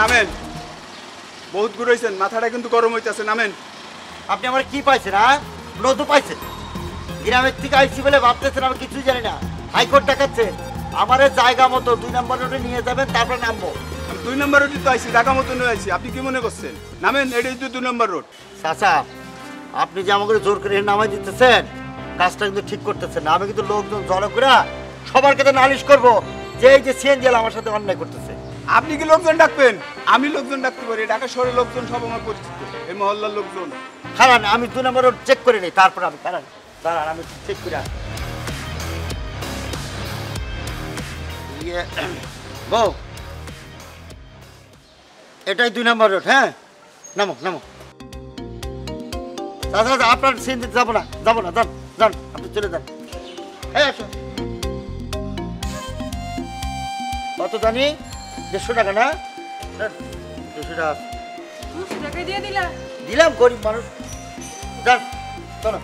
নামেন, বহুত ঘুরাইছেন, মাথাটা কিন্তু গরম হইতেছে। নামেন। আপনি আমার কি পাইছেন? নতুন পাইছেন? গ্রামের থেকে আইসি বলে ভাবতেছেন আমি কিছুই জানি না। হাইকোর্ট দেখাচ্ছে আমার জায়গা মতো 2 নম্বর রোডে নিয়ে যাবেন, তারপর নামবো। 2 নম্বর রোডে তো আইসি, জায়গা মতো নিয়ে আইসি। আপনি কি মনে করছেন? নামেন, এটাই তো 2 নম্বর রোড। চাচা, আপনি যে আমাকে জোর করে নামাই দিতেছেন, কাজটা কিন্তু ঠিক করতেছেন না। আমি কিন্তু লোকজন জড়ো করে সবার কাছে নালিশ করবো যে এই যে সিএনজিএল আমার সাথে অন্যায় করতেছে। আপনি কি লোকজন ডাকবেন? আমি লোকজন ডাকতে পারি। ঢাকা শহরের লোকজন সব আমার পরিচিত, এই মহল্লার লোকজন। খারান, আমি 2 নম্বর রোড চেক করে নিই, তারপর আমি দাঁড়ান আমি চেক করে বউ, এটাই 2 নম্বর রোড। হ্যাঁ, নামো নামো। দাদা আপনার সিএনজি যাবো না যান যান, আপনি চলে যান। হ্যাঁ, আসো। কত জানি? 150 টাকা না? 200 টাকা। 200 টাকা দিয়ে দিলাম, গরিব মানুষ। যান, চলো।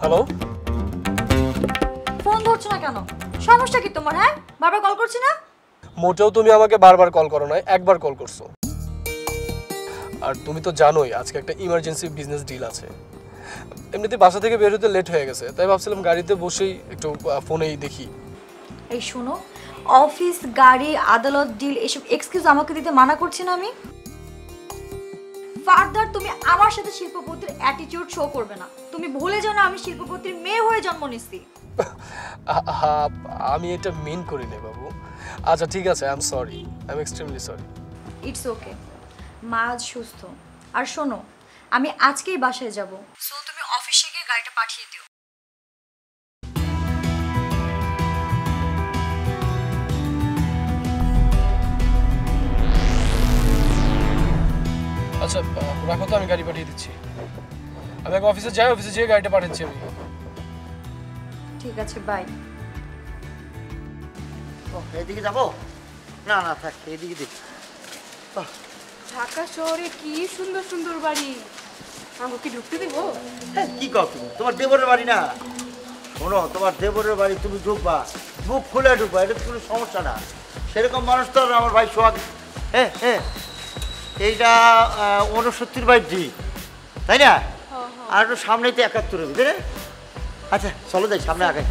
হ্যালো, ফোন ধরছো না কেন? সমস্যা কি তোমার? হ্যাঁ, বারবার কল করছি না? মোটেও তুমি আমাকে বারবার কল করো না, একবার কল করছো। আর তুমি তো জানোই আজকে একটা ইমার্জেন্সি বিজনেস ডিল আছে। এমনিতে বাসা থেকে বের হতে লেট হয়ে গেছে, তাই ভাবছিলাম গাড়িতে বসেই একটু ফোনেই দেখি। এই শোনো, অফিস, গাড়ি, আদালত, ডিল এসব এক্সকিউজ আমাকে দিতে মানা করছি না আমি। ফার্দার তুমি আমার সাথে শিল্পপতির অ্যাটিটিউড শো করবে না। তুমি ভুলে যাও না আমি শিল্পপতির মেয়ে হয়ে জন্ম নিয়েছি। আমি এটা মিন করিনি বাবু। আচ্ছা ঠিক আছে, I am sorry, I am extremely sorry. It's okay. মা আজ সুস্থ। আর শোনো, আমি আজকেই বাসায় যাব, সো তুমি অফিসে গিয়ে গাড়িটা পাঠিয়ে দিও। আচ্ছা রাখো তো, আমি গাড়ি পাঠিয়ে দিচ্ছি। আমি এক অফিসে যাই, অফিসে যেয়ে গাড়িটা পাঠাচ্ছি আমি। ঠিক আছে, বাই। ও, এদিকে যাবো? না না, থাক, এদিকে দিক। ঢাকা শহরে কি সুন্দর সুন্দর বাড়ি, আমাকে ঢুকতে দেবো? কি কও তুমি? তোমার দেবরের বাড়ি না? শোনো, তোমার দেবরের বাড়ি, তুমি ঢুকবা, বুক খুলে ঢুকবা, এটা কোনো সমস্যা না। সেরকম মানুষ তো আমার ভাই সোহাগ। হ্যাঁ হ্যাঁ, এইটা 69 বাই ডি, তাই না? আর একটু সামনেই তো 71 হবে, তাই না? আচ্ছা চলো যাই সামনে আগে।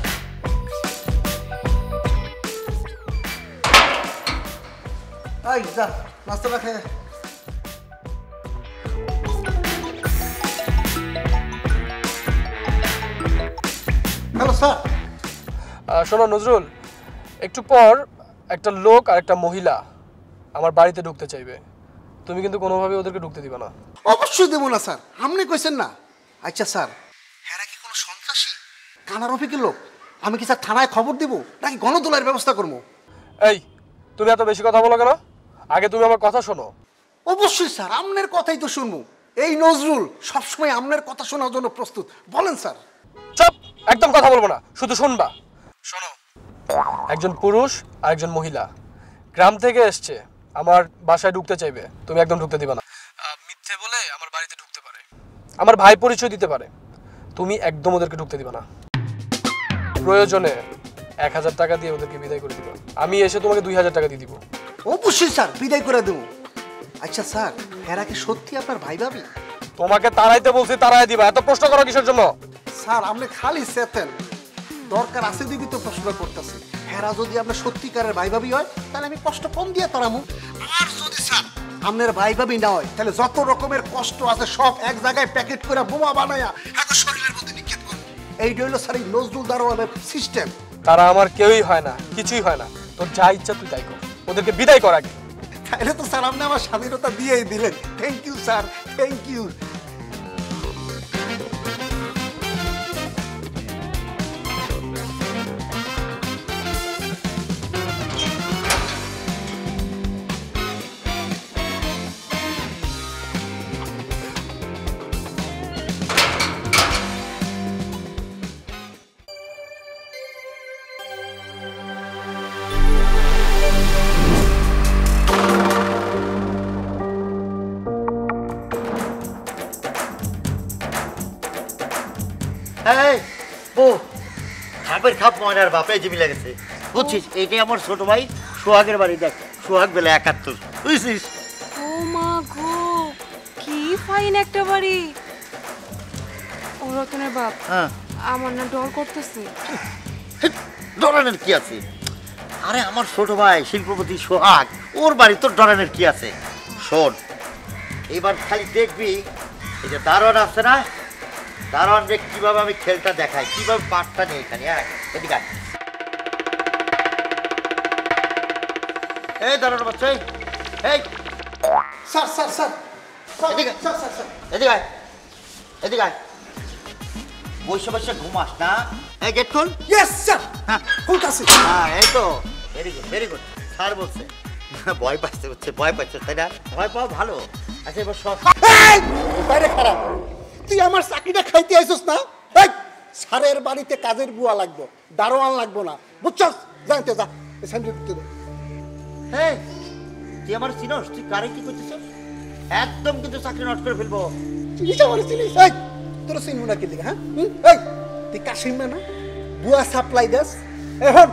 যা নাস্তা রাখে। Hello sir. শোনো নজরুল, একটু পর একটা লোক আর একটা মহিলা আমার বাড়িতে ঢুকতে চাইবে। তুমি কিন্তু কোনোভাবে ওদেরকে ঢুকতে দিবা না। অবশ্যই দেবো না স্যার, আপনি কইছেন না। আচ্ছা স্যার, এরা কি কোনো সন্ত্রাসী, কানার রফিকের লোক? আমি কি স্যার থানায় খবর দেবো নাকি গণতোলার ব্যবস্থা করবো? এই তুমি এত বেশি কথা বলো কেন? আগে তুমি আমার কথা শোনো। অবশ্যই স্যার, আপনার কথাই তো শুনবো। এই নজরুল সবসময় আপনার কথা শোনার জন্য প্রস্তুত। বলেন স্যার। চুপ, একদম কথা বলবো না, শুধু শুনবা। শোনো, একজন পুরুষ আর একজন মহিলা গ্রাম থেকে এসছে, আমার বাসায় ঢুকতে চাইবে। তুমি একদম ঢুকতে দিবা না। মিথ্যে বলে আমার বাড়িতে ঢুকতে পারে, আমার ভাই পরিচয় দিতে পারে। তুমি একদম ওদেরকে ঢুকতে দিবা না। প্রয়োজনে 1000 টাকা দিয়ে ওদেরকে বিদায় করে দিবা। আমি এসে তোমাকে 2000 টাকা দিয়ে দিব। অবশ্যই স্যার, বিদায় করে দেবো। আচ্ছা স্যার, এরা কি সত্যি আপনার ভাই ভাবি? তোমাকে তাড়াইতে বলছি, তাড়াই দিবা। এত প্রশ্ন করো কিসের জন্য? স্যার আপনি খালি সেতেন, দরকার আছে দিবি তো প্রশ্ন করতেছে। হেরা যদি আপনার সত্যিকারের ভাই ভাবি হয় তাহলে আমি কষ্ট কম দিয়ে তারামু। আর যদি স্যার আপনার ভাই ভাবি না হয় তাহলে যত রকমের কষ্ট আছে সব এক জায়গায় প্যাকেট করে বোমা বানায়া এখন শরীরের মধ্যে নিক্ষেপ করুন। এইটা হইলো স্যার এই নজরুল দারোয়ানের সিস্টেম। তারা আমার কেউই হয় না, কিছুই হয় না। তোর যা ইচ্ছা তুই তাই কর, ওদেরকে বিদায় কর আগে। তাহলে তো স্যার আপনি আমার স্বাধীনতা দিয়েই দিলেন। Thank you sir, thank you. এই ও খাপের খাপ ময়নার বাপে যে মিলে গেছে, বুঝছিস? এইটাই আমার ছোট ভাই সোহাগের বাড়ি। দেখ সোহাগ বেলা 71, বুঝছিস? ও মা গো, কি ফাইন একটা বাড়ি। ও রতনের বাপ, হ্যাঁ, আমার না ডর করতেছে। ডরানের কি আছে? আরে আমার ছোট ভাই শিল্পপতি সোহাগ, ওর বাড়ি তোর ডরানের কি আছে? শোন, এবার খালি দেখবি এই যে দারোয়ান আছে না, দারোয়ান দেখ কিভাবে আমি খেলটা দেখাই, কিভাবে পাটটা নিয়ে এখানে। এদিকে আয়। এই দারোয়ান বাচ্চা, এই স্যার স্যার স্যার এদিকে স্যার স্যার স্যার এদিকে আয়, এদিকে আয়। বসে বসে ঘুমাস না। এই গেট খোল। ইয়েস স্যার, খুলতাছি। হ্যাঁ এই তো, very good very good. Sir বলছে ভয় পাচ্ছে, হচ্ছে ভয় পাচ্ছে, তাই না? ভয় পাওয়া ভালো। আচ্ছা এবার সব এই, বাইরে খারাপ। তুই আমার চাকরিটা খাইতে আইছস না? এই স্যারের বাড়িতে কাজের বুয়া লাগবে, দারোয়ান লাগবো না, বুঝছস? জানতে যা এসএমজি দিতে দে। এই তুই আমার চিনস? তুই কারে কি করতেছিস? একদম কিন্তু চাকরি নষ্ট করে ফেলবো। চিনিস আমার চিনিস? এই তোর চিনবো না কি লিখা? হ্যাঁ এই তুই কাশিম না বুয়া সাপ্লাই দেস। এখন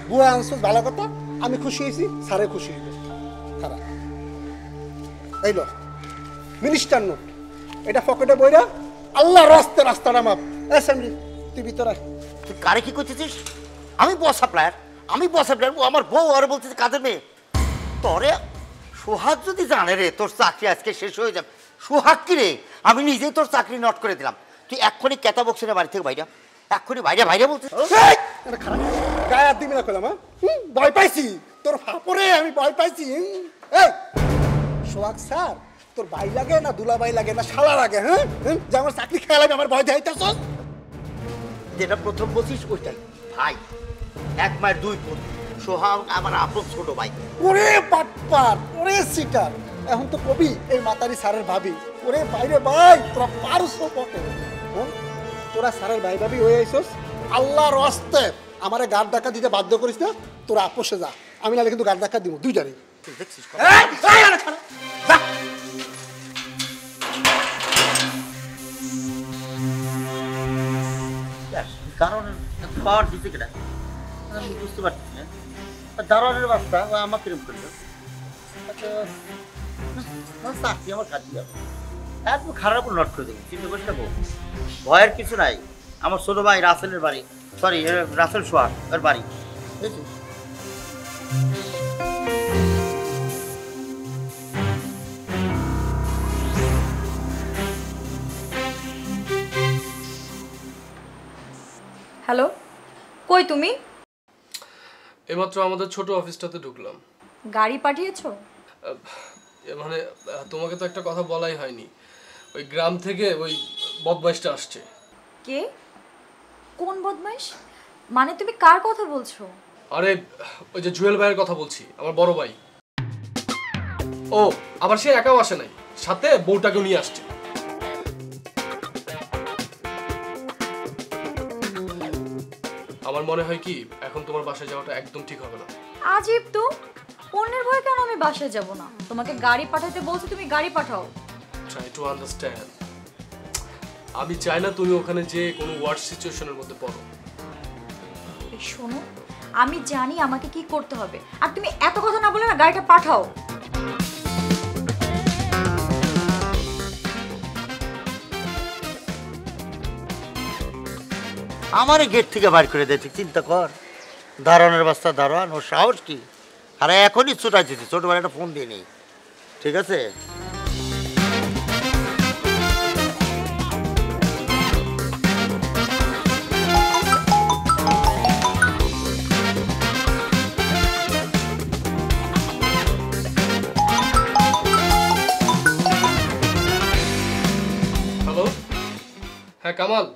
বুয়া আনছস ভালো কথা, আমি খুশি হয়েছি, স্যারে খুশি হইবে। খারাপ এই লো মিনিস্টার নোট, এটা পকেটে বইরা আল্লাহ রাস্তে রাস্তাটা মাপ। এসএমজি তুই ভিতরে আয়। তুই কারে কি করতেছিস? আমি বস সাপ্লায়ার, আমি বস সাপ্লায়ার। ও আমার বউ আর বলতেছে কাজের মেয়ে। তোরে সোহাগ যদি জানে রে তোর চাকরি আজকে শেষ হয়ে যাবে। সোহাগ কি রে? আমি নিজেই তোর চাকরি নট করে দিলাম। তুই এক্ষুনি কেতা বক্সের বাড়ি থেকে বাইরে, এক্ষুনি বাইরে বাইরে বলতে। এই, এটা খারাপ গায়ে হাত দিবি না কইলাম। হ্যাঁ ভয় পাইছি তোর ফাপরে, আমি ভয় পাইছি। এই সোহাগ স্যার তোর ভাই লাগে না দুলা ভাই লাগে না শালা লাগে? হ্যাঁ যে আমার চাকরি খেয়ে লাগবে, আমার ভয় দেখাইতেছ। যেটা প্রথম বলছিস ওইটাই ভাই, এক মায়ের দুই বোন। সোহাগ আমার আপন ছোট ভাই। ওরে পাটপার, ওরে সিটার, এখন তো কবি এই মাতারি স্যারের ভাবি। ওরে বাইরে ভাই তোরা পারছো বটে। হ্যাঁ তোরা স্যারের ভাই ভাবি হয়ে আইসস, আল্লাহর রাস্তে আমারে গাড় ধাক্কা দিতে বাধ্য করিস না। তোরা আপোষে যা, আমি নাহলে কিন্তু গাড় ধাক্কা দিব দুইটারই। তুই দেখছিস কারণ পাওয়ার দিতে কেনা আমি বুঝতে পারছি না। দারোয়ানের বাচ্চা ও আমাকে কিরম করলো। চাকরি আমার কাজ যাবে, একদম খারাপ নোট করে দেবো। চিন্তা করিস না বউ, ভয়ের কিছু নাই। আমার ছোট ভাই রাসেলের বাড়ি, সরি রাসেল সোহাগ ওর বাড়ি, বুঝেছিস? হ্যালো, কই তুমি? এইমাত্র আমাদের ছোট অফিসটাতে ঢুকলাম। গাড়ি পাঠিয়েছো? মানে তোমাকে তো একটা কথা বলাই হয়নি। ওই গ্রাম থেকে ওই বদমাইশটা আসছে। কে? কোন বদমাইশ? মানে তুমি কার কথা বলছো? আরে ওই যে জুয়েল ভাইয়ের কথা বলছি, আমার বড় ভাই। ও আবার সে একাও আসে নাই, সাথে বউটাকেও নিয়ে আসছে। আমার মনে হয় কি এখন তোমার বাসায় যাওয়াটা একদম ঠিক হবে না। আজীব তো, অন্যের ভয় কেন আমি বাসায় যাব না? তোমাকে গাড়ি পাঠাতে বলছি, তুমি গাড়ি পাঠাও। Try to understand. আমি চাই না তুমি ওখানে যে কোনো ওয়ার্ড সিচুয়েশনের মধ্যে পড়ো। শোনো, আমি জানি আমাকে কি করতে হবে। আর তুমি এত কথা না বলে না গাড়িটা পাঠাও। আমারে গেট থেকে বাইর করে দিয়েছে, চিন্তা কর। দারোয়ানের বাস্তা দারোয়ান, ওর সাহস কি? আরে এখনই ছুটাইতেছি, ছোটবেলা একটা ফোন দিয়ে নেই, ঠিক আছে? হ্যালো, হ্যাঁ কামাল,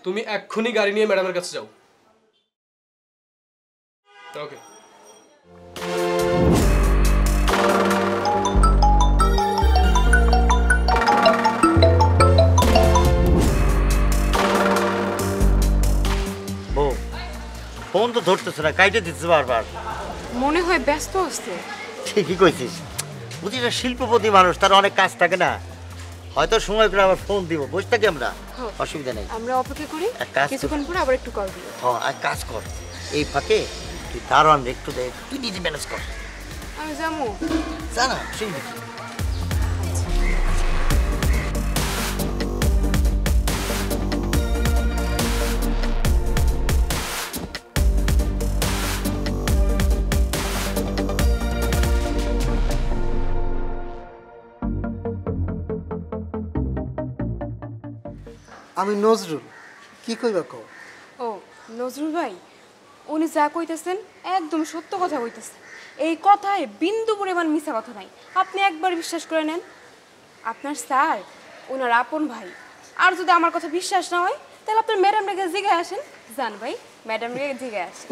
তুমি এক্ষুনি গাড়ি নিয়ে ম্যাডামের কাছে যাও। ওকে। বউ, ফোন তো ধরতেছে না, কাইটে দিচ্ছে বারবার। মনে হয় ব্যস্ত আছে। ঠিকই কইছিস, বুঝিস না, শিল্পপতি মানুষ, তার অনেক কাজ থাকে না, হয়তো সময় করে আবার ফোন দিব, বসে থাকি আমরা, অসুবিধা নেই। আমরা অপেক্ষা করি, এক কাজ কর। কিছুক্ষণ পরে আবার একটু কল দিব। হ্যাঁ, এক কাজ কর, এই ফাঁকে তুই দারোয়ান একটু দে, তুই নিজে ম্যানেজ কর। আমি যাবো। জানা সেই আমি নজরুল, কি কইবা কও? ও নজরুল ভাই, উনি যা কইতেছেন একদম সত্য কথা কইতেছেন। এই কথায় বিন্দু পরিমাণ মিছা কথা নাই, আপনি একবার বিশ্বাস করে নেন। আপনার স্যার ওনার আপন ভাই, আর যদি আমার কথা বিশ্বাস না হয় তাহলে আপনার ম্যাডাম রেখে জিগে আসেন। জান ভাই, ম্যাডাম রেখে জিগে আসেন।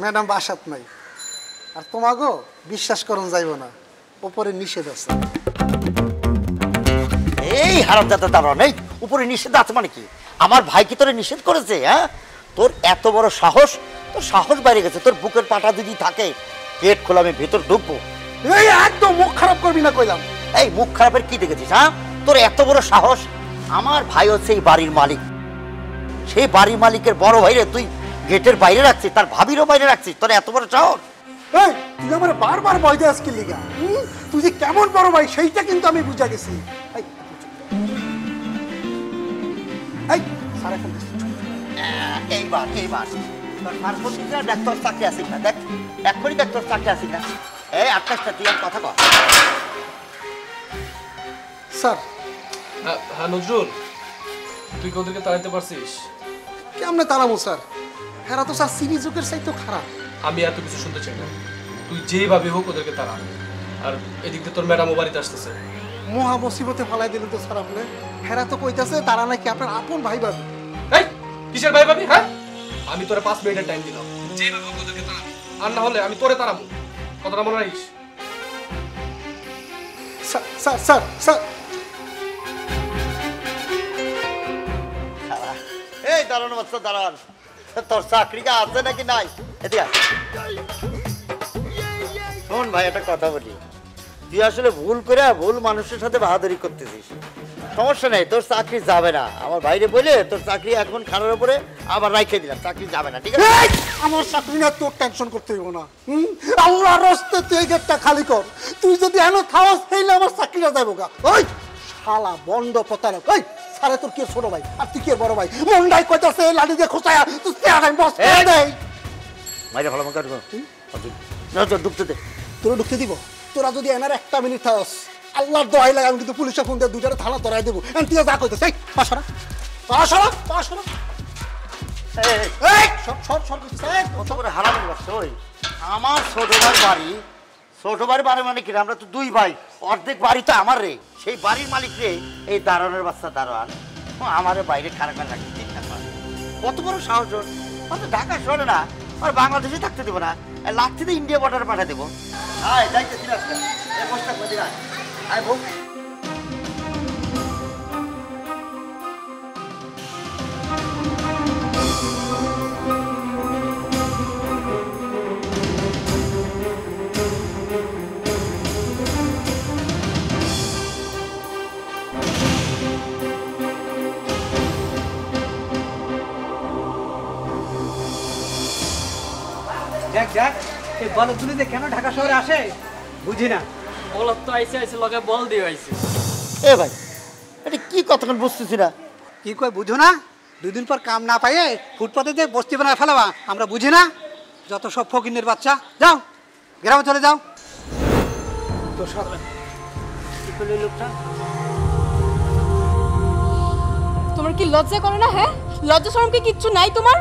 ম্যাডাম বাসাত নাই, আর তোমাগো বিশ্বাস করুন যাইব না, ওপরে নিষেধ আছে। এই হারামজাদা দারোয়ান, এই উপরে নিষেধ আছে মানে কি? আমার ভাই কি তোরে নিষেধ করেছে? হ্যাঁ, তোর এত বড় সাহস, তোর সাহস বাইরে গেছে। তোর বুকের পাটা যদি থাকে, গেট খোলা, আমি ভেতর ঢুকবো। এই একদম মুখ খারাপ করবি না কইলাম। এই মুখ খারাপের কি দেখেছিস? হ্যাঁ, তোর এত বড় সাহস? আমার ভাই হচ্ছে এই বাড়ির মালিক, সেই বাড়ির মালিকের বড় ভাইরে তুই গেটের বাইরে রাখছিস, তার ভাবিরও বাইরে রাখছিস, তোর এত বড় সাহস? এই তুই আমার বারবার ভয় দেয় আজকে লিগা, তুই যে কেমন বড় ভাই সেইটা কিন্তু আমি বুঝা গেছি। এই এই সারা ফোন দিস। এইবার তোর ফার্মাসিস্ট না ডাক্তার চাকরি আসিস না, দেখ এক্ষুনি ডাক্তার চাকরি আসিস না। এই আকাশটা তুই আর কথা কর। স্যার, হ্যাঁ হ্যাঁ নজরুল, তুই কি ওদেরকে তাড়াইতে পারছিস? কেমনে তাড়াবো স্যার? হেরা তো স্যার সিবি যুগের চাইতেও খারাপ। আমি এত কিছু শুনতে চাই না, তুই যেভাবে হোক ওদেরকে তাড়া। আর এদিক দিয়ে তোর ম্যাডামও বাড়িতে আসতেছে। মহা মুসিবতে ফালাই দিলেন তো স্যার আপনি। হেরা তো কইতাছে তারা নাকি আপনার আপন ভাই ভাবি। এই কিসের ভাই ভাবি? হ্যাঁ, আমি তোরে 5 মিনিটের টাইম দিলাম, যেভাবে হোক ওদেরকে তাড়াবি, আর না হলে আমি তোরে তাড়াবো। কথাটা মনে রাখিস। স্যার স্যার স্যার স্যার এই দাঁড়ানো বাচ্চা দাঁড়ান, তোর চাকরিটা আছে নাকি নাই? এদিকে আয়। শোন ভাই, একটা কথা বলি, তুই আসলে ভুল করে ভুল মানুষের সাথে বাহাদুরি করতেছিস। সমস্যা নেই, তোর চাকরি যাবে না। আমার বাইরে বলে তোর চাকরি এখন খারার উপরে আবার রাইখে দিলাম, চাকরি যাবে না, ঠিক আছে? আমার চাকরি না, তোর টেনশন করতে হইব না। আল্লাহর রাস্তে তুই এই গেটটা খালি কর। তুই যদি এন থাওস তাইলে আমার চাকরিটা যাবো গা। ওই শালা বন্ড প্রতারক। ওই সারে তোর কি ছোট ভাই আর তুই কি বড় ভাই? মন্ডাই কইতাছে লাঠি দিয়ে খোঁচায়া তুই তেরাই বস করে দেই। মাইরে ভালো মতো না, তোর ঢুকতে দে। তোরা ঢুকতে দিব? তোরা যদি এনার একটা মিনিট থাকস, আল্লাহর দোহাই লাগে আমি কিন্তু পুলিশে ফোন দিয়ে দুইটারে থানা ধরাই দেবো। এন তুই যা কইতেছ, এই পাশরা পাশরা পাশরা। এই সব সব সব কত করে হারামি বাচ্চা। ওই আমার ছোট ভাইয়ের বাড়ি মানে কি? আমরা তো দুই ভাই, অর্ধেক বাড়ি তো আমার রে। সেই বাড়ির মালিক রে এই দারোয়ানের বাচ্চা দারোয়ান আমার বাইরে খারাপ রাখতে চিন্তা করে। কত বড় সাহস ওর! অত ঢাকা শহরে না, আর বাংলাদেশে থাকতে দেবো না, লাগতে তো ইন্ডিয়া বর্ডারে পাঠিয়ে দেবো। আয় যাইতেছি রাস্তা, এই বসটা করে দিন। আয় বউ। দেখ দেখ এই বলদগুলি যে কেন ঢাকা শহরে আসে বুঝি না। বলত তো আইসে আইসে লগে বল দিয়ে আইছে। এ ভাই এটা কি কতক্ষণ বুঝতেছি না। কি কয় বুঝো না? 2 দিন পর কাম না পাইয়ে ফুটপাতে যে বস্তি বানায় ফেলাবা আমরা বুঝি না? যত সব ফকিনের বাচ্চা, যাও গ্রামে চলে যাও। তো সব কি করলো এই লোকটা? তোমার কি লজ্জা করে না? হ্যাঁ, লজ্জা শরম কি কিচ্ছু নাই তোমার?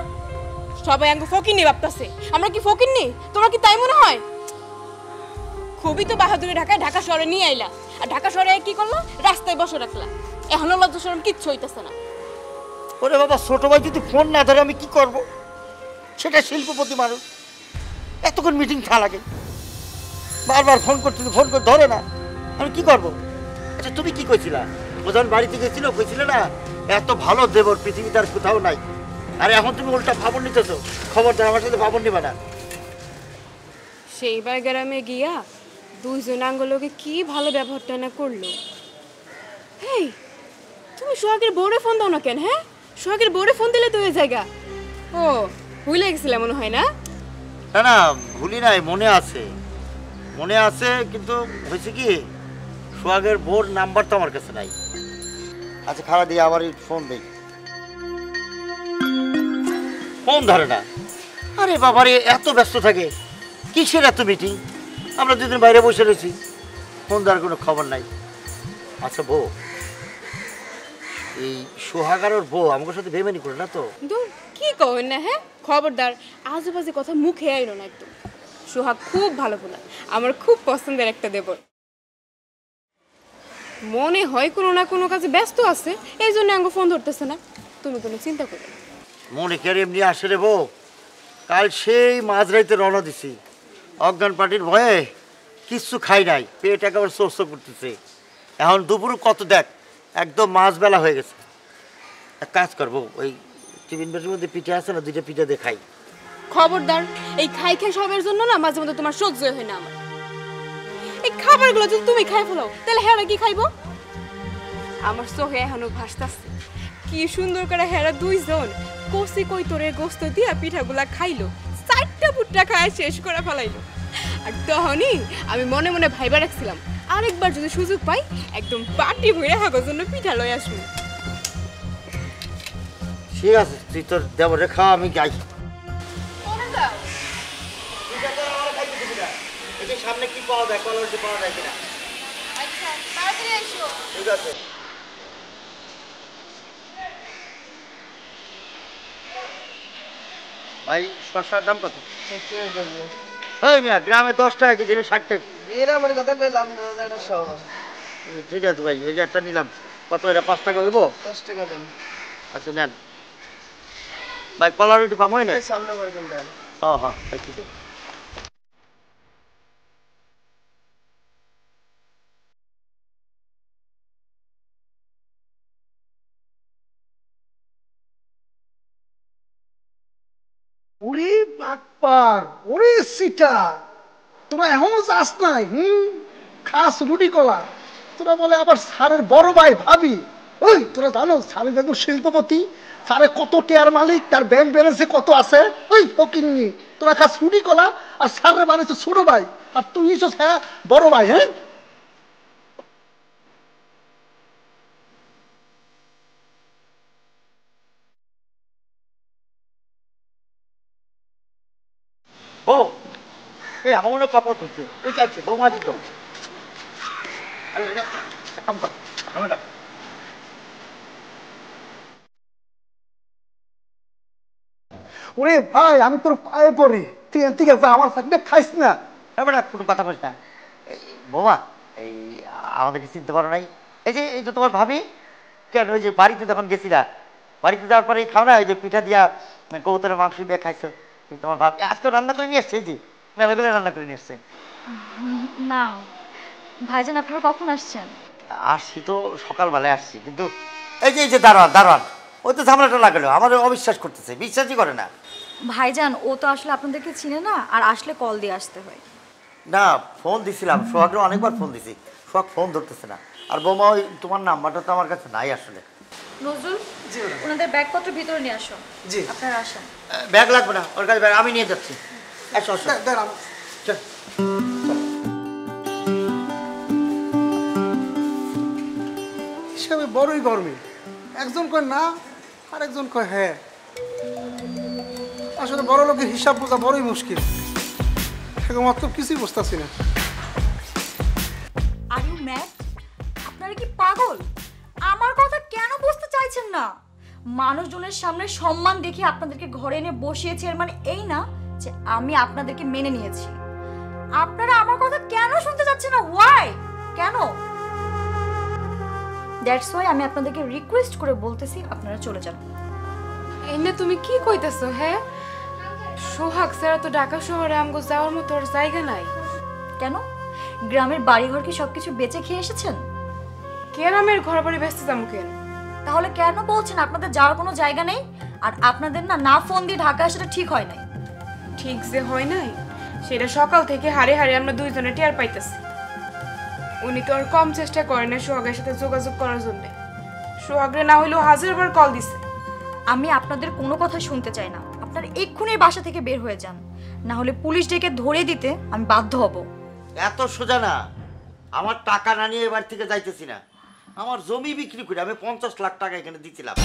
সবাই আঙ্গু ফকিন্নি ভাবতাছে, আমরা কি ফকিন্নি? তোমার কি তাই মনে হয়? খুবই তো বাহাদুরি ঢাকায় ঢাকা শহরে নিয়ে আইলা, আর ঢাকা শহরে কি করলো? রাস্তায় বসে রাখলা। এখনো লজ্জা শরম কিচ্ছু হইতেছে না। ওরে বাবা, ছোট ভাই যদি ফোন না ধরে আমি কি করব? সেটা শিল্পপতি মানুষ, এতক্ষণ মিটিং থা লাগে, বারবার ফোন করতেছি, ফোন করে ধরে না, আমি কি করব? আচ্ছা তুমি কি কইছিলা? প্রধান বাড়িতে গেছিল, কইছিলে না এত ভালো দেবর পৃথিবীতে আর কোথাও নাই। আরে এখন তুমি উল্টা ভাবন নিতেছো। খবরদার আমার সাথে ভাবন নিবা না। সেইবার গ্রামে গিয়া 2 জন আঙ্গুলোকে কি ভালো ব্যবহারটা না করলো। হেই, তুমি সোহাগের বউরে ফোন দাও না কেন? হ্যাঁ, সোহাগের বউরে ফোন দিলে তো হয়ে জায়গা। ও ভুলে গেছিলে মনে হয় না? না না, ভুলি নাই, মনে আছে, মনে আছে, কিন্তু হয়েছে কি সোহাগের বোর নাম্বার তো আমার কাছে নাই। আচ্ছা খারাপ দিয়ে আবার ফোন দেই, ফোন ধরে না। আরে বাবারে, এত ব্যস্ত থাকে, কিসের এত মিটিং? আমরা 2 দিন বাইরে বসে রয়েছি, ফোন দেওয়ার কোনো খবর নাই। আচ্ছা বউ, এই সোহাগার বউ আমাদের সাথে বেমানি করে না তো? দূর, কি কই না? হ্যাঁ, খবরদার আজেবাজে কথা মুখে আইলো না একদম। সোহাগ খুব ভালো বলা, আমার খুব পছন্দের একটা দেবর। মনে হয় কোনো না কোনো কাজে ব্যস্ত আছে, এই জন্য আঙ্গু ফোন ধরতেছে না। তুমি কোনো চিন্তা করো না। মনে কেড়ে এমনি আসে রে বউ, কাল সেই মাঝরাইতে রওনা দিছি, অজ্ঞান পার্টির ভয়ে কিচ্ছু খাই নাই, পেট একেবারে সোর্স করতেছে। এখন দুপুর কত দেখ, একদম মাঝবেলা হয়ে গেছে। এক কাজ করবো, ওই টিফিন বেশির মধ্যে পিঠে আছে না, 2টা পিঠে দিয়ে খাই। খবরদার, এই খাই খাই সবের জন্য না মাঝে মধ্যে তোমার সহ্য হয় না আমার। এই খাবারগুলো যদি তুমি খাই ফেলাও তাহলে হেরা কি খাইবো? আমার চোখে এখনো ভাসতাছে কি সুন্দর করে হেরা 2 জন কষি কৈতরের গোস্ত দিয়া পিঠাগুলা খাইলো, 4টা পুট্টা খায় শেষ করে ফেলাইলো। আর তখনই আমি মনে মনে ভাইবা রাখছিলাম, আরেকবার যদি সুযোগ পাই একদম পাটি ভরে হাগোর জন্য পিঠা লই আসবো। ঠিক আছে, তুই তোর দেবরে খাওয়া, আমি যাই। সামনে কি পাওয়া যায়, কলার পাওয়া যায় কিনা? আচ্ছা, তাড়াতাড়ি এসো। ঠিক আছে। ভাই শসার দাম কত? এই মিয়া, গ্রামে 10 টাকা কেজি, 60 টাকা। ঠিক আছে ভাই, এই যে একটা নিলাম। কত এটা? 5 টাকা হইব? 10 টাকা দেন। আচ্ছা নেন ভাই, কলার একটু কম হয় না? সামনে বাড়বেন দেন। হ্যাঁ হ্যাঁ, ঠিক আছে। ওরে বাটপার, ওরে সিটা, তোরা এখনো যাস নাই? খাস রুটি কলা, তোরা বলে আবার স্যারের বড় ভাই ভাবি। ওই তোরা জানো স্যারের একদম শিল্পপতি, স্যারের কত টেয়ার মালিক, তার ব্যাংক ব্যালেন্সে কত আছে? ওই ফকিন্নি, তোরা খাস রুটি কলা আর স্যারের বানিয়েছে ছোট ভাই, আর তুই হচ্ছিস হ্যাঁ বড় ভাই। হ্যাঁ, ও এই আমার মনে কাপড় খুঁজছে, ওই চাইছে বৌমা দিত। ওরে ভাই আমি তোর পায়ে পড়ি, ঠিক আছে আমার সাথে খাইস না। এবার কোনো কথা বলিস না। এই বৌমা, এই আমাদেরকে চিনতে পারো নাই? এই যে তোমার ভাবি। কেন ওই যে বাড়িতে যখন গেছিলা, বাড়িতে যাওয়ার পরে খাও না, ওই যে পিঠা দিয়া কবুতরের মাংস দিয়ে খাইছো, তোমার ভাবি আজকে রান্না করে নিয়ে এসছে, এই যে মেলাগুলো রান্না করে নিয়ে এসছে। না ভাইজান, আপনারা কখন আসছেন? আসছি তো সকালবেলায় আসছি, কিন্তু এই যে দারোয়ান ওই তো ঝামেলাটা লাগালো, আমাদের অবিশ্বাস করতেছে, বিশ্বাসই করে না। ভাইজান ও তো আসলে আপনাদেরকে চিনে না, আর আসলে কল দিয়ে আসতে হয়। না, ফোন দিছিলাম, সোহাগের অনেকবার ফোন দিছি, সোহাগ ফোন ধরতেছে না। আর বৌমা, ওই তোমার নাম্বারটা তো আমার কাছে নাই আসলে। নজরুল, ওনাদের ব্যাগপত্র ভিতরে নিয়ে আসো। জি। আপনারা আসেন। ব্যাগ লাগবে না, ওর কাছে ব্যাগ আমি নিয়ে যাচ্ছি। আসো আসো দেন আমার চল হিসাবে বড়ই গরমে একজন কয় না আর একজন কয় হ্যাঁ। আসলে বড় লোকের হিসাব বোঝা বড়ই মুশকিল, এখন মতলব কিছুই বুঝতেছি না। Are you mad? আপনারা কি পাগল? আমার কথা কেন বুঝতে চাইছেন না? মানুষজনের সামনে সম্মান দেখে আপনাদেরকে ঘরে এনে বসিয়েছি, এর মানে এই না যে আমি আপনাদেরকে মেনে নিয়েছি। আপনারা আমার কথা কেন শুনতে চাচ্ছেন না? ওয়াই? কেন? দ্যাটস ওয়াই আমি আপনাদেরকে রিকোয়েস্ট করে বলতেছি আপনারা চলে যান। এনে তুমি কি কইতাছো? হ্যাঁ, সোহাগ ছাড়া তো ঢাকা শহরে আমগো যাওয়ার মতো আর জায়গা নাই। কেন? গ্রামের বাড়িঘর কি সবকিছু বেচে খেয়ে এসেছেন? কেরামের ঘর বাড়ি ব্যস্ত যাবো কেন? তাহলে কেন বলছেন আপনাদের যাওয়ার কোনো জায়গা নেই? আর আপনাদের না ফোন দিয়ে ঢাকা আসাটা ঠিক হয় নাই। ঠিক যে হয় নাই সেটা সকাল থেকে হারে হারে আমরা দুইজনে টের পাইতেছি। উনি তো আর কম চেষ্টা করেন না সোহাগের সাথে যোগাযোগ করার জন্য। সোহাগরে না হইলেও হাজারবার কল দিছে। আমি আপনাদের কোনো কথা শুনতে চাই না। আপনারা এক্ষুনি বাসা থেকে বের হয়ে যান, না হলে পুলিশ ডেকে ধরে দিতে আমি বাধ্য হব। এত সোজা না, আমার টাকা না নিয়ে এবার থেকে যাইতেছি না। আমার জমি বিক্রি করে আমি 50 লাখ টাকা এখানে দিয়েছিলাম।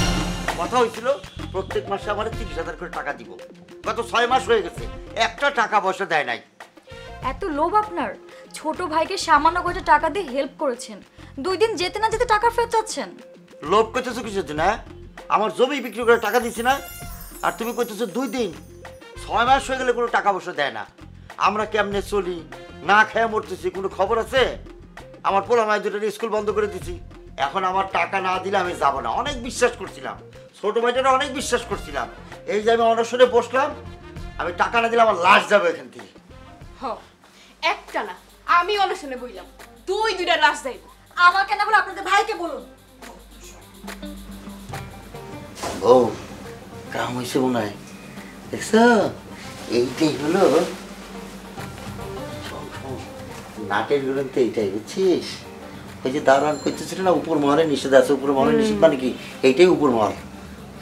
কথা হয়েছিল প্রত্যেক মাসে আমার 30,000 করে টাকা দিব। গত 6 মাস হয়ে গেছে, একটা টাকা পয়সা দেয় নাই। এত লোভ আপনার? ছোট ভাইকে সামান্য কয়টা টাকা দিয়ে হেল্প করেছেন, 2 দিন যেতে না যেতে টাকা ফেরত চাচ্ছেন। লোভ করতেছো কিছুর জন্য? আমার জমি বিক্রি করে টাকা দিচ্ছি না, আর তুমি করতেছো 2 দিন। 6 মাস হয়ে গেলে কোনো টাকা পয়সা দেয় না। আমরা কেমনে চলি, না খেয়ে মরতেছি, কোনো খবর আছে? আমার পোলা মায়ের দুটো স্কুল বন্ধ করে দিছি। এখন আমার টাকা না দিলে আমি যাবো না। অনেক বিশ্বাস করছিলাম, ছোট ভাইটারা অনেক বিশ্বাস করছিলাম। এই যে আমি অনশনে বসলাম, আমি টাকা না দিলে আমার লাশ যাবে এখান থেকে। হ, একটা না আমি অনশনে বইলাম, 2-2টা লাশ যাইব। আমাকে না বলে আপনাদের ভাইকে বলুন। ও কাম হয়েছে মনে হয়, দেখছ? এইটাই হলো নাটের গ্রন্থে, এইটাই বুঝছিস? ওই যে দারোয়ান করতেছিল না উপর মহলে নিষেধ আছে, উপর মহলে নিষেধ মানে কি? এইটাই উপর মহল।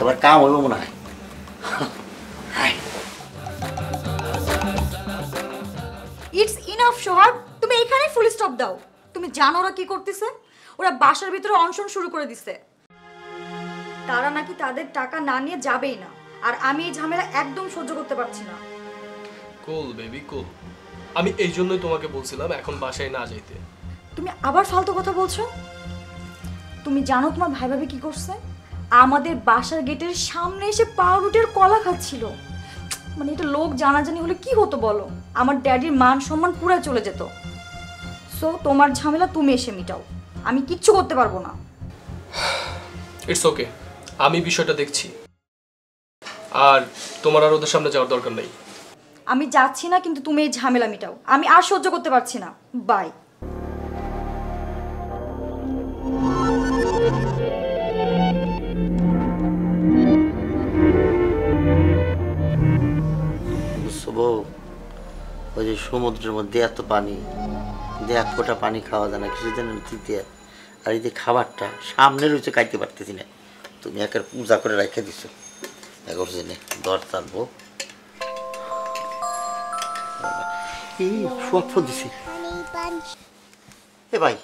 এবার কাম হইব মনে হয়। ইটস ইনাফ সোহাগ, তুমি এখানেই ফুল স্টপ দাও। তুমি জানো ওরা কি করতেছে? ওরা বাসার ভিতরে অনশন শুরু করে দিছে। তারা নাকি তাদের টাকা না নিয়ে যাবেই না, আর আমি এই ঝামেলা একদম সহ্য করতে পারছি না। কুল বেবি কুল, আমি এই জন্যই তোমাকে বলছিলাম এখন বাসায় না যাইতে। তুমি আবার ফালতু কথা বলছো। তুমি জানো তোমার ভাই ভাবি কি করছে? আমাদের বাসার গেটের সামনে এসে পাউরুটির কলা খাচ্ছিল। মানে এটা লোক জানাজানি হলে কি হতো বলো? আমার ড্যাডির মান সম্মান পুরো চলে যেত। সো তোমার ঝামেলা তুমি এসে মিটাও, আমি কিচ্ছু করতে পারবো না। ইটস ওকে, আমি বিষয়টা দেখছি। আর তোমার আর ওদের সামনে যাওয়ার দরকার নেই। আমি যাচ্ছি না, কিন্তু তুমি এই ঝামেলা মিটাও। আমি আর সহ্য করতে পারছি না। বাই। ওই যে সমুদ্রের মধ্যে এত পানি, যে 1 ফোঁটা পানি খাওয়া যায় না, কিছু যেন দিতে। আর এই যে খাবারটা সামনে রয়েছে, খাইতে পারতেছি না। তুমি একের পূজা করে রেখে দিছো, এখন জেনে দর চালবো। ফোন দিছি। এ ভাই,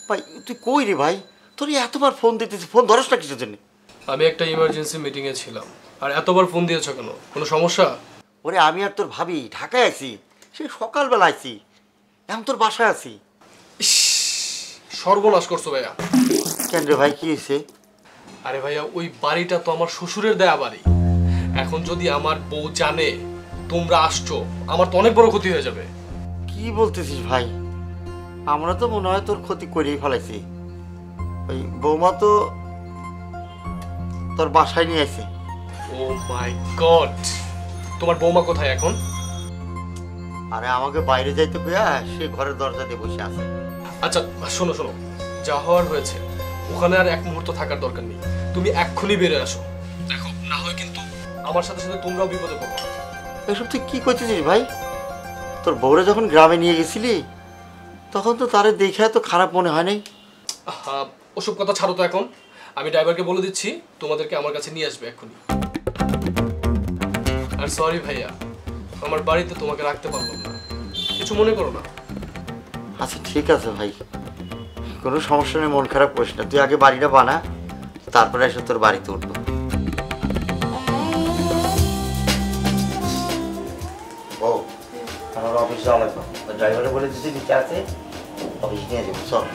ভাই তুই কই রে ভাই? তোর এতবার ফোন দিতেছি, ফোন ধরস না কিছুর জন্য? আমি একটা ইমার্জেন্সি মিটিংয়ে ছিলাম। আর এতবার ফোন দিয়েছো কেন? কোনো সমস্যা? ওরে আমি আর তোর ভাবি ঢাকায় আছি, সেই সকালবেলা আছি, এখন তোর বাসায় আছি। সর্বনাশ করছো ভাইয়া। কেন রে ভাই, কি হয়েছে? আরে ভাইয়া, ওই বাড়িটা তো আমার শ্বশুরের দেয়া বাড়ি। এখন যদি আমার বউ জানে তোমরা আসছো, আমার তো অনেক বড় ক্ষতি হয়ে যাবে। কি বলতেছিস ভাই? আমরা তো মনে হয় তোর ক্ষতি করেই ফেলাইছি। ওই বৌমা তো তোর বাসায় নিয়ে আসে। ও মাই গড, তোমার বৌমা কোথায় এখন? আরে আমাকে বাইরে যাইতে কইয়া সে ঘরের দরজাতে বসে আছে। আচ্ছা শোনো শোনো, যা হওয়ার হয়েছে, ওখানে আর 1 মুহূর্ত থাকার দরকার নেই। তুমি এক্ষুনি বেরে আসো। দেখো না হয় কিন্তু আমার সাথে সাথে তোমরাও বিপদে পড়ো। এসব তুই কি করতেছিস ভাই? তোর বউরে যখন গ্রামে নিয়ে গেছিলি তখন তো তারে দেখে এত খারাপ মনে হয় নাই। ওসব কথা ছাড়ো তো এখন। আমি ড্রাইভারকে বলে দিচ্ছি তোমাদেরকে আমার কাছে নিয়ে আসবে এক্ষুনি। আর সরি ভাইয়া, আমার বাড়িতে তোমাকে রাখতে পারলাম না, কিছু মনে করো না। আচ্ছা ঠিক আছে ভাই, কোনো সমস্যা নেই, মন খারাপ করিস না। তুই আগে বাড়িটা বানা, তারপরে এসে তোর বাড়িতে উঠবো। বউ, আমার অফিস যাওয়া লাগবে, ড্রাইভারে বলে দিতে নিচে আছে, অফিস নিয়ে যাবো। চল।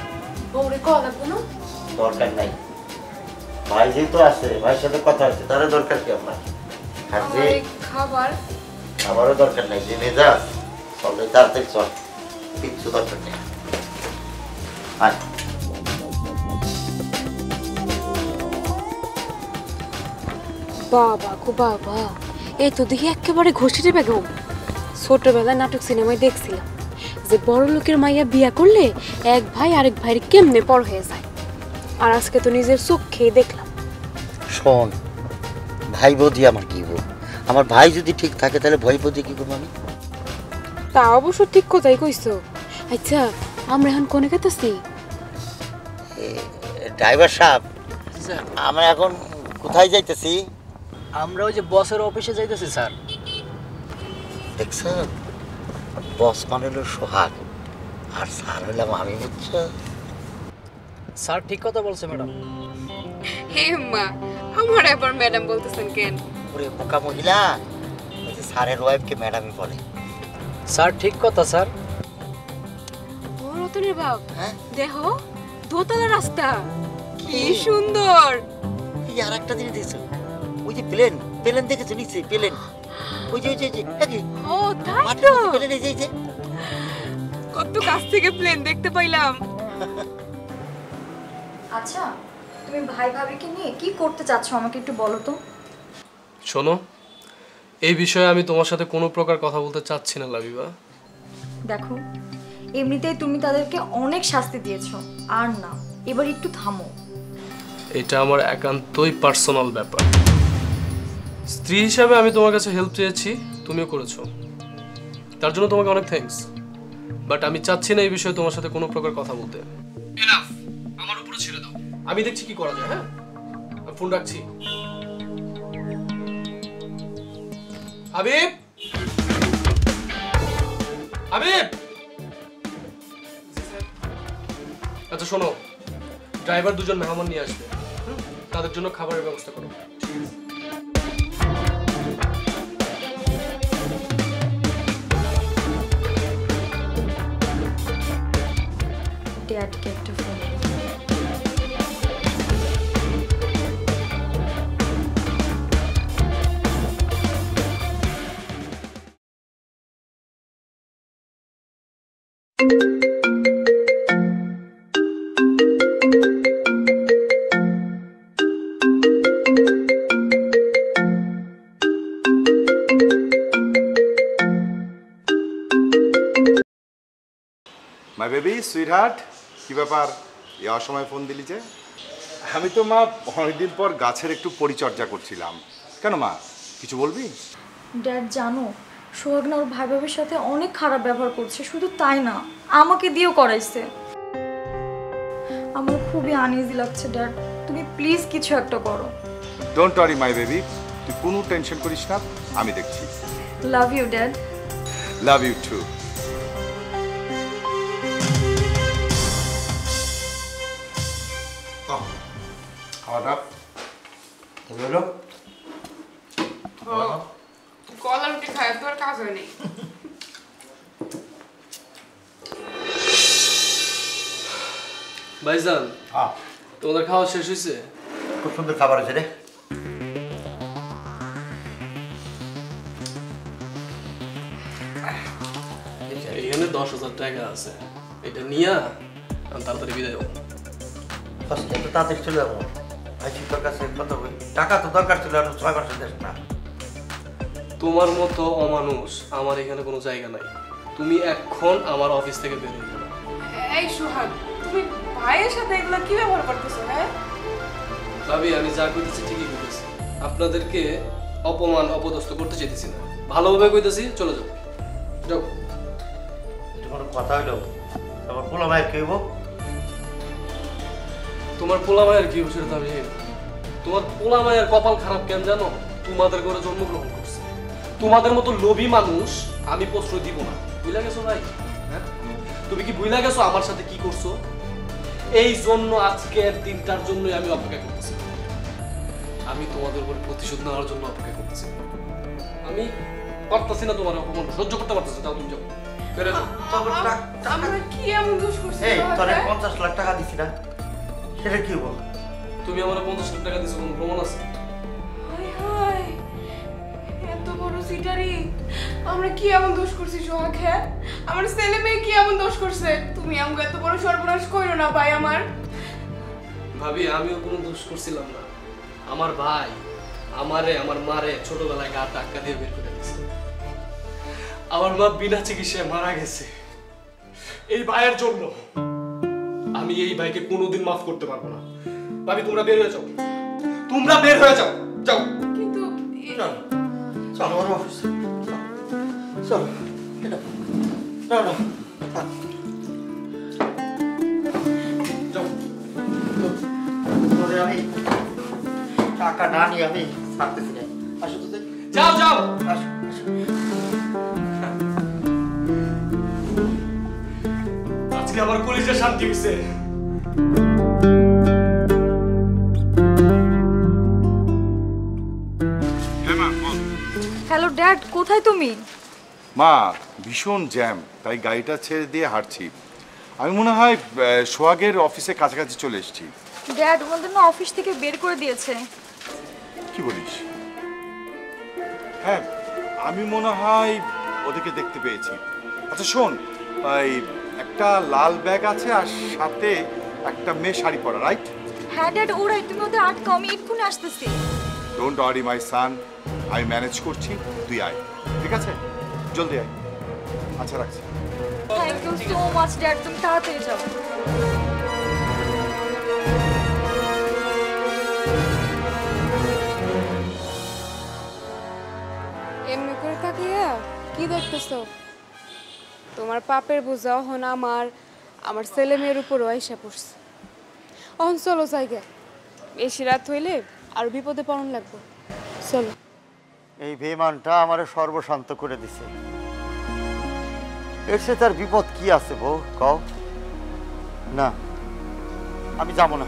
বউরে কল লাগবো না? দরকার নাই, ভাই যেহেতু আসছে, ভাইয়ের সাথে কথা আছে, তাহলে দরকার কি আপনার? আর যে খাবার খাবারও দরকার নাই, যে মেজাজ চল, তাড়াতাড়ি চল, কিচ্ছু দরকার নেই। আয়। বাবা গো বাবা, এই তো দেখি একেবারে ঘষিটে বেগম। ছোটবেলায় নাটক সিনেমায় দেখছিলাম যে বড় লোকের মাইয়া বিয়া করলে এক ভাই আরেক ভাইয়ের কেমনে পর হয়ে যায়, আর আজকে তো নিজের চোখেই দেখলাম। শোন, ভাই বৌদি আমার কি বউ, আমার ভাই যদি ঠিক থাকে তাহলে ভাই বৌদি কি করবো আমি? তা অবশ্য ঠিক কথাই কইছো। আচ্ছা, আমরা এখন কোনে গেতেছি? ড্রাইভার সাহেব, আমরা এখন কোথায় যাইতেছি? আমরা ওই যে বসের অফিসে যাইতেছি স্যার। দেখছেন, বস মানে হলো সোহাগ, আর স্যার হইলাম আমি, বুঝছো? স্যার ঠিক কথা বলছে ম্যাডাম। হে মা, আমার এবার ম্যাডাম বলতেছেন কেন? ওরে বোকা মহিলা, ওই যে স্যারের ওয়াইফকে ম্যাডামই বলে। স্যার ঠিক কথা স্যার। ও রতনের বাপ, হ্যাঁ? দেখো দোতলা রাস্তা কি সুন্দর। এই আর একটা জিনিস দেখছো, ওই যে প্লেন, প্লেন দেখেছো নিচে প্লেন, ওই যে দেখি ও তাই তো, প্লেন, এই যে কত কাছ থেকে প্লেন দেখতে পাইলাম। আচ্ছা, তুমি ভাই ভাবিকে নিয়ে কি করতে চাচ্ছ আমাকে একটু বলো তো। শোনো, এই বিষয়ে আমি তোমার সাথে কোনো প্রকার কথা বলতে চাচ্ছি না লাবিবা। দেখো, এমনিতেই তুমি তাদেরকে অনেক শাস্তি দিয়েছো, আর না, এবার একটু থামো। এটা আমার একান্তই পার্সোনাল ব্যাপার। স্ত্রী হিসাবে আমি তোমার কাছে হেল্প চেয়েছি, তুমিও করেছো, তার জন্য তোমাকে অনেক থ্যাঙ্কস। বাট আমি চাচ্ছি না এই বিষয়ে তোমার সাথে কোনো প্রকার কথা বলতে। এনাফ, আমার উপরে ছেড়ে দাও, আমি দেখছি কি করা যায়। হ্যাঁ, ফোন রাখছি। হাবিব, হাবিব। আচ্ছা শোনো, ড্রাইভার দুজন মেহমান নিয়ে আসবে, তাদের জন্য খাবারের ব্যবস্থা করো। ড্যাডকে একটা phone. My baby sweet heart, কি ব্যাপার এই অসময় ফোন দিলি যে? আমি তো মা অনেকদিন পর গাছের একটু পরিচর্যা করছিলাম। কেন মা, কিছু বলবি? ড্যাড জানো, সোহাগ না ওর ভাই ভাবির সাথে অনেক খারাপ ব্যবহার করছে, শুধু তাই না আমাকে দিয়েও করাইছে। আমার খুবই আনইজি লাগছে ড্যাড, তুমি প্লিজ কিছু একটা করো। ডোন্ট ওয়ারি মাই বেবি, তুই কোনো টেনশন করিস না, আমি দেখছি। Love you dad. Love you too. খাওয়াটা হলো কলা রুটি খায় তো আর কাজ হয় নাই। ভাইজান, তোমাদের খাওয়া শেষ হয়েছে? খুব সুন্দর খাবার আছে রে। এখানে 10,000 টাকা আছে, এটা নিয়ে আমি তাড়াতাড়ি বিদায় যাবো। এত তাড়াতাড়ি চলে যাবো? ভাই তোর কাছে কত টাকা তো দরকার ছিল, আর 6 মাসের দেশ না। তোমার মতো অমানুষ আমার এখানে কোনো জায়গা নাই। তুমি এখন আমার অফিস থেকে বেরিয়ে যাবে। এই সোহাগ, তুমি ভাইয়ের সাথে এগুলো কি ব্যবহার করতেছো? হ্যাঁ ভাবি, আমি যা কইতেছি ঠিকই কইতেছি, আপনাদেরকে অপমান অপদস্থ করতে চাইতেছি না, ভালোভাবে কইতেছি। চলে যাও, যাও। এটা কোনো কথা হইলো? আমার পোলা মায়ের কেব, তোমার পোলা মায়ের কি সেটা তো আমি জানি না। তোমার পোলা মায়ের কপাল খারাপ কেন জানো? তোমাদের ঘরে জন্মগ্রহণ করছে, তোমাদের মতো লোভী মানুষ আমি প্রশ্রয় দিব না। বুঝলা গেছো ভাই? হ্যাঁ, তুমি কি বুঝলা গেছো আমার সাথে কি করছো? এই জন্য আজকের দিনটার জন্যই আমি অপেক্ষা করতেছি। আমি তোমাদের উপর প্রতিশোধ নেওয়ার জন্য অপেক্ষা করতেছি। আমি পারতাছি না তোমার অপমান সহ্য করতে পারতেছি। যাও তুমি যাও, বেরে যাও। আমরা কি এমন দোষ করছি? এই তোরে 50 লাখ টাকা দিছি না, সেটা কি বল? তুমি আমার 50 লাখ টাকা দিছো, কোনো প্রমাণ আছে? হায় হায়, এত বড় সিটারি! আমরা কি এমন দোষ করছি সোহাগ? হ্যাঁ, আমার ছেলে মেয়ে কি এমন দোষ করছে? তুমি আমাকে এত বড় সর্বনাশ কইরো না ভাই আমার। ভাবি, আমিও কোনো দোষ করছিলাম না। আমার ভাই আমার মারে ছোটবেলায় গা ধাক্কা দিয়ে বের করে দিয়েছে। আমার মা বিনা চিকিৎসায় মারা গেছে। এই ভাইয়ের জন্য আমি এই ভাইকে কোনোদিন মাফ করতে পারবো না। ভাবি, তোমরা বের হয়ে যাও, তোমরা বের হয়ে যাও, যাও। কিন্তু চল আমার অফিস, চল। না না, যাও। তোরে আমি টাকা না নিয়ে আমি ছাড়তেছি না। আসো তো, যাও যাও। আসো আসো। আজকে আমার কলিজা শান্তি হইছে। হ্যালো ড্যাড, কোথায় তুমি? মা, ভীষণ জ্যাম, তাই গাড়িটা ছেড়ে দিয়ে হাঁটছি। আমি মনে হয় সোহাগের অফিসে কাছাকাছি চলে এসেছি। ড্যাড ওনাদের না অফিস থেকে বের করে দিয়েছে। কি বলিস? হ্যাঁ, আমি মনে হয় ওদেরকে দেখতে পেয়েছি। আচ্ছা শোন, এই একটা লাল ব্যাগ আছে আর সাথে একটা মেয়ে শাড়ি পরা, রাইট? হ্যাঁ ড্যাড, ওরাই। তুমি ওদের আটকাও, আমি এক্ষুনি আসতেছি। ডোন্ট ওয়ারি মাই সান, আমি ম্যানেজ করছি, তুই আয়, ঠিক আছে? জলদি আয়। আচ্ছা, রাখছি। Thank you so much dad, তুমি তাড়াতাড়ি যাও। এমনি করে তাকিয়ে কি দেখতেছো? তোমার পাপের বোঝা এখন আমার ছেলে মেয়ের উপরও আইসা পড়ছে। এখন চলো জায়গা, বেশি রাত হইলে আর বিপদে পড়ন লাগবে। চলো। এই বেমানটা আমারে সর্বশান্ত করে দিছে। এর সে তার বিপদ কি আছে বউ, কও? না, আমি যাব না।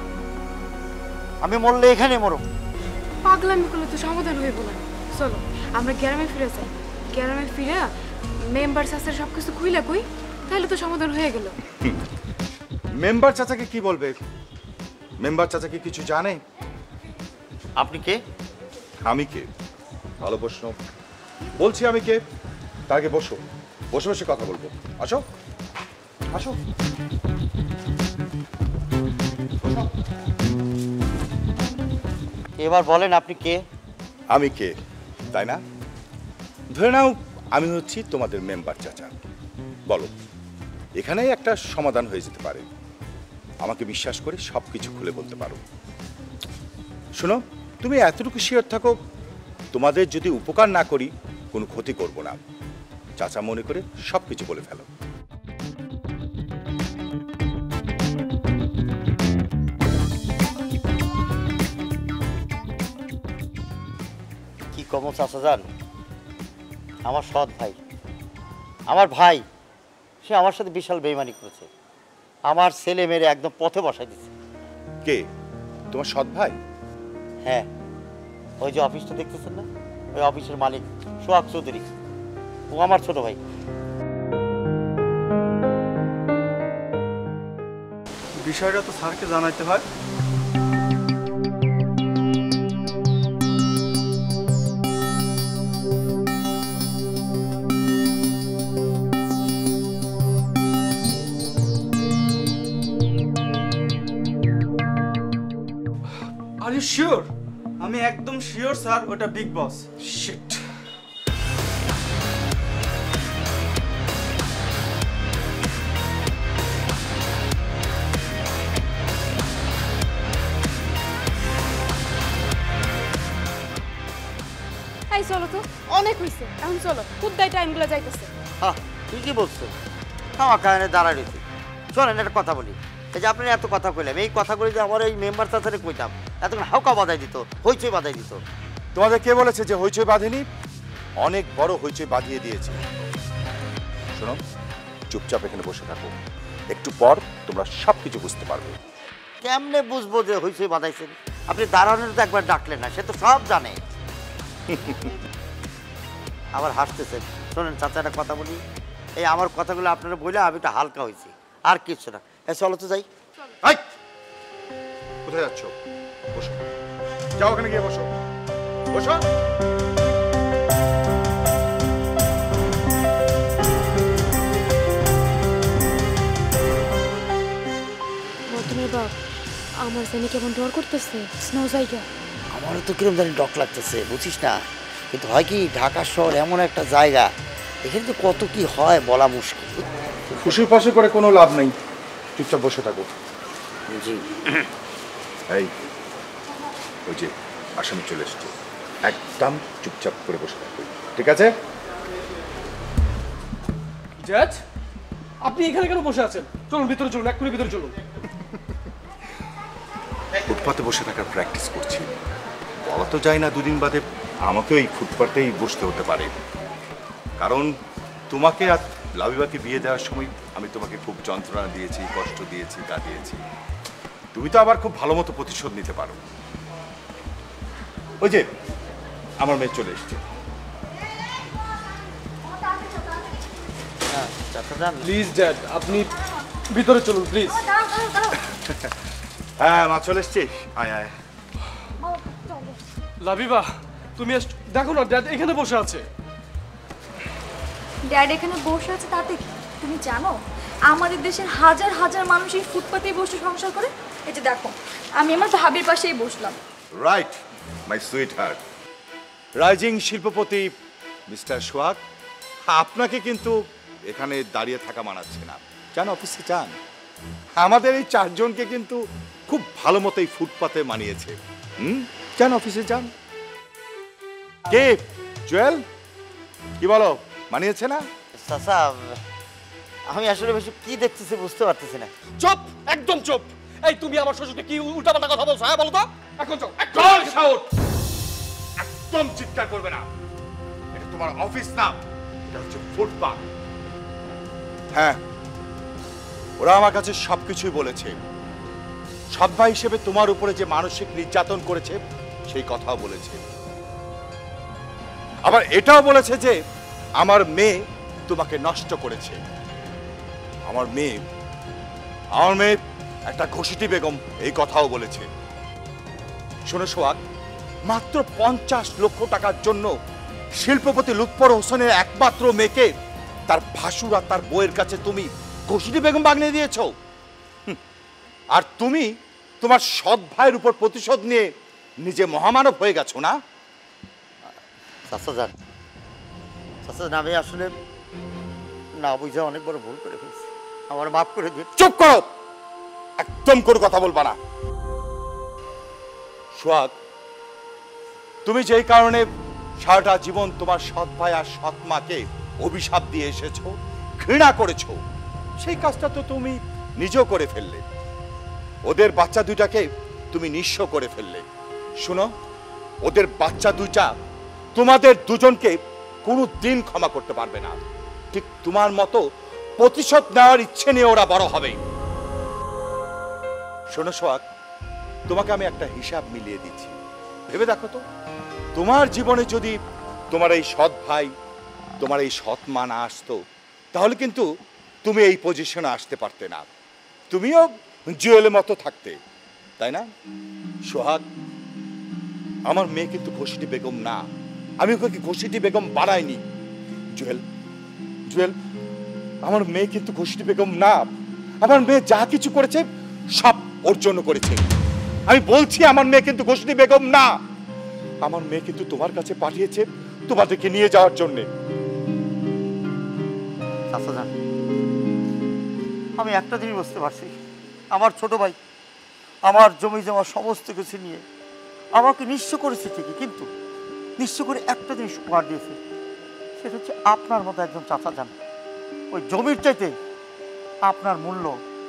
আমি মরলে এখানে মরো। পাগলামি করলে তো সমাধান হইব না। চলো আমরা গ্রামে ফিরে যাই। গ্রামে ফিরে মেম্বার চাচার সবকিছু খুইলা কই, তাহলে তো সমাধান হয়ে গেল। মেম্বার চাচাকে কি বলবে? মেম্বার চাচাকে কিছু জানে? আপনি কে? আমি কে? ভালো প্রশ্ন। বলছি আমি কে, তার আগে বসো, বসে বসে কথা বলবো। আসো আসো। এবার বলেন আপনি কে? আমি কে, তাই না? ধরে নাও আমি হচ্ছি তোমাদের মেম্বার চাচা। বলো, এখানেই একটা সমাধান হয়ে যেতে পারে। আমাকে বিশ্বাস করে সব কিছু খুলে বলতে পারো। শোনো, তুমি এতটুকু শিওর থাকো, তোমাদের যদি উপকার না করি কোনো ক্ষতি করব না। চাচা মনে করে সব কিছু বলে ফেলো। কি কম চাচা যান? আমার সৎ ভাই, আমার ভাই, সে আমার সাথে বিশাল বেইমানি করেছে। আমার ছেলে মেরে একদম পথে বসাই দিচ্ছে। কে তোমার সৎ ভাই? হ্যাঁ, ওই যে অফিসটা দেখতেছেন না, ওই অফিসের মালিক সোহাগ চৌধুরী, ও আমার ছোট ভাই। বিষয়টা তো স্যারকে জানাইতে হয়। Are you sure? আমি একদম শিওর স্যার, ওটা বিগ বস। শিট। এই চলো তো, অনেক হইছে, এখন চলো। খুদ্দাই টাইমগুলো যাইতেছে। হ্যাঁ, ঠিকই বলছো। আমার কারণে দাঁড়ায় রয়েছে। শোনেন, একটা কথা বলি। এই যে আপনি এত কথা কইলাম, এই কথাগুলি যে আমার এই মেম্বার চাচারে কইতাম, এতক্ষণ হাউকা বাধাই দিত, হইচই বাধাই দিত। তোমাদের কে বলেছে যে হইচই বাঁধেনি? অনেক বড় হইচই বাঁধিয়ে দিয়েছে। শোনো, চুপচাপ এখানে বসে থাকো, একটু পর তোমরা সব কিছু বুঝতে পারবে। কেমনে বুঝবো যে হয়েছে বাঁধাইছেন? আপনি দাঁড়ানোর তো একবার ডাকলেন না, সে তো সব জানে। আবার হাসতেছেন। শোনেন চাচা, একটা কথা বলি, এই আমার কথাগুলো আপনারা বলে আমি একটু হালকা হয়েছি, আর কিছু না। চলো তো যাই। এই, কোথায় যাচ্ছ? বসো, যাও ওখানে গিয়ে বসো। বসো। মতনের বাপ, আমার জানি কেমন ডর করতেছে, স্নো জায়গা। আমারও তো কিরম জানি ডক লাগতেছে, বুঝিস না? কিন্তু হয় কি, ঢাকা শহর এমন একটা জায়গা, এখানে তো কত কি হয় বলা মুশকিল। খুশি পাশে করে কোনো লাভ নেই, চুপচাপ বসে থাকো। জি। এই, ওই যে আসামি চলে এসছে, একদম চুপচাপ করে বসে থাকো, ঠিক আছে? জাজ, আপনি এখানে কেন বসে আছেন? চলুন ভিতরে চলুন, এক্ষুনি ভিতরে চলুন। ফুটপাতে বসে থাকার প্র্যাকটিস করছি। বলা তো যায় না, দুদিন বাদে আমাকেও এই ফুটপাতেই বসতে হতে পারে। কারণ তোমাকে আর লাবিবাকে বিয়ে দেওয়ার সময় আমি তোমাকে খুব যন্ত্রণা দিয়েছি, কষ্ট দিয়েছি, কাঁদিয়েছি। তুমি তো আবার খুব ভালো মতো প্রতিশোধ নিতে পারো। ওই যে আমার মেয়ে চলে এসছে। প্লিজ ড্যাড, আপনি ভিতরে চলুন প্লিজ। হ্যাঁ মা, চলে এসছিস? আয় আয়। লাবিবা, তুমি দেখো না, ড্যাড এখানে বসে আছে। ড্যাড এখানে বসে আছে তাতে কি? তুমি জানো আমাদের দেশের হাজার হাজার মানুষ এই ফুটপাতেই বসে সংসার করে? এই যে দেখো, আমি আমার ভাবির পাশেই বসলাম। Right, my sweet heart. Rising শিল্পপতি মিস্টার সোহাগ, আপনাকে কিন্তু এখানে দাঁড়িয়ে থাকা মানাচ্ছে না। যান অফিসে যান। আমাদের এই চারজনকে কিন্তু খুব ভালো মতো এই ফুটপাতে মানিয়েছে। যান অফিসে যান। কে জুয়েল, কি বলো, মানিয়েছে না? চাচা, আমি আসলে বেশি কি দেখতেছি বুঝতে পারতেছি না। চুপ, একদম চুপ। এই তুমি আমার শ্বশুরকে কি উল্টাপাল্টা কথা বলছো? হ্যাঁ বলো তো, এখন চল। একদম চিৎকার করবে না, এটা তোমার অফিস না, এটা হচ্ছে ফুটপাত। হ্যাঁ, ওরা আমার কাছে সবকিছুই বলেছে। সৎ ভাই হিসেবে তোমার উপরে যে মানসিক নির্যাতন করেছে সেই কথাও বলেছে। আবার এটাও বলেছে যে আমার মেয়ে তোমাকে নষ্ট করেছে। আমার মেয়ে একটা ঘষিটি বেগম, এই কথাও বলেছে। শোনো সোহাগ, মাত্র 50 লক্ষ টাকার জন্য শিল্পপতি লুৎফর হোসেনের একমাত্র মেয়েকে তার ভাসুর আর তার বউয়ের কাছে তুমি ঘষিটি বেগম বানিয়ে দিয়েছো। আর তুমি তোমার সৎ ভাইয়ের উপর প্রতিশোধ নিয়ে নিজে মহামানব হয়ে গেছো না? চাচা যান, আমি আসলে না বুঝে অনেক বড় ভুল করে ফেলছি, আমার মাফ করে দিন। চুপ করো, একদম কোনো কথা বলবা না। সোহাগ, তুমি যেই কারণে সারাটা জীবন তোমার সৎ ভাই আর সৎ মাকে অভিশাপ দিয়ে এসেছো, ঘৃণা করেছো, সেই কাজটা তো তুমি নিজেও করে ফেললে। ওদের বাচ্চা দুইটাকে তুমি নিঃস্ব করে ফেললে। শুনো, ওদের বাচ্চা দুইটা তোমাদের দুজনকে কোনো দিন ক্ষমা করতে পারবে না। ঠিক তোমার মতো প্রতিশোধ নেওয়ার ইচ্ছে নিয়ে ওরা বড় হবে। শোনো সোহাগ, তোমাকে আমি একটা হিসাব মিলিয়ে দিচ্ছি, ভেবে দেখো তো, তোমার জীবনে যদি তোমার এই সৎ ভাই, তোমার এই সৎ মা না আসতো, তাহলে কিন্তু তুমি এই পজিশনে আসতে পারতে না, তুমিও জুয়েলের মতো থাকতে, তাই না? সোহাগ, আমার মেয়ে কিন্তু ঘষিটি বেগম না, আমি ওকে ঘষিটি বেগম বানাইনি। জুয়েল, আমার মেয়ে কিন্তু ঘষিটি বেগম না। আমার মেয়ে যা কিছু করেছে সব ওর জন্য করেছে। আমি বলছি, আমার মেয়ে কিন্তু ঘষিটি বেগম না। আমার মেয়ে কিন্তু তোমার কাছে পাঠিয়েছে তোমাদেরকে নিয়ে যাওয়ার জন্য। আমি একটা জিনিস বুঝতে পারছি, আমার ছোট ভাই আমার জমি জমা সমস্ত কিছু নিয়ে আমাকে নিঃস্ব করেছে ঠিকই, কিন্তু নিঃস্ব করে একটা জিনিস উপহার দিয়েছে, সেটা হচ্ছে আপনার মতো একজন চাচা যান। ওই জমির চাইতে আপনার মূল্য,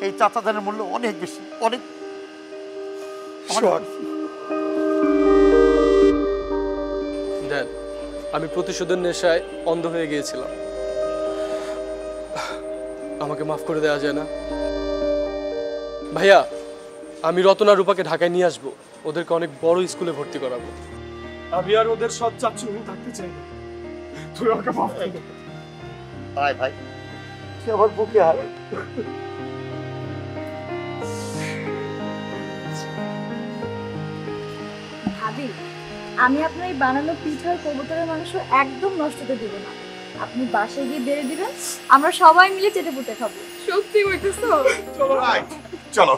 এই চাচা যানের মূল্য অনেক বেশি, অনেক। ড্যাড, আমি প্রতিশোধের নেশায় অন্ধ হয়ে গিয়েছিলাম। আমাকে মাফ করে দেওয়া যায় না? ভাইয়া, আমি রতনা রূপাকে ঢাকায় নিয়ে আসবো, ওদেরকে অনেক বড় স্কুলে ভর্তি করাবো। আমি আর ওদের সৎ চাচ্ছু থাকতে চাই না। তুই আমাকে মাফ করে দে। ভাই ভাই সে আমার বুকে হার ভাবি, আমি আপনার এই বানানো পিঠার কবুতরের মাংস একদম নষ্ট হতে দেব না। আপনি বাসায় গিয়ে বেড়ে দিবেন, আমরা সবাই মিলে চেটে পুটে খাবো। সত্যি কইতেছো? চলো।